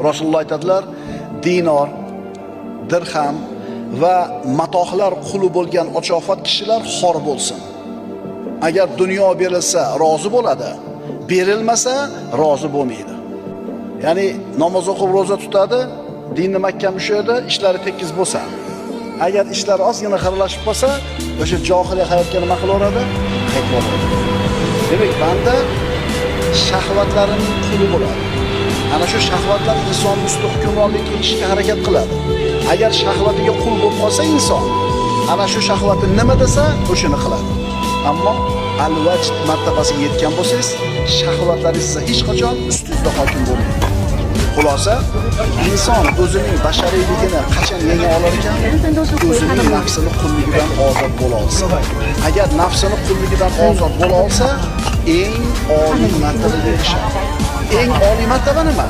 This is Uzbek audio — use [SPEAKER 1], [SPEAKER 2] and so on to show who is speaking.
[SPEAKER 1] Rasululloh aytadilar, dinor, dirham va matohlar quli bo'lgan ochofat kishilar xor bo'lsin. Agar dunyo berilsa rozi bo'ladi, berilmasa rozi bo'lmaydi. Ya'ni namoz o'qib roza tutadi, dinni mahkam ushlaydi, ishlari tekis bo'lsa. Agar ishlar ozgina xiralashib qolsa, o'sha johiliy hayotga nima qilaveradi? Qaytaveradi. Demak, banda shahvatlarining quli bo'ladi. Ana shu shahvatlar inson ustida hukmronlik qilishga harakat qiladi. Agar shahvatiga qul bo'lib qolsa inson, ana shu shahvati nima desa, o'shini qiladi. Ammo al-vajd martabasiga yetgan bo'lsangiz, shahvatlaringiz hech qachon ustingizda hokim bo'lmaydi. Xulosa, inson o'zining bashariyligini qachon yenga olar ekan? O'zining nafsini qulligidan ozod bo'la olsa. Agar nafsini qulligidan ozod bo'la olsa, eng oliy martabaga erishadi. Eng oliy martaba nima?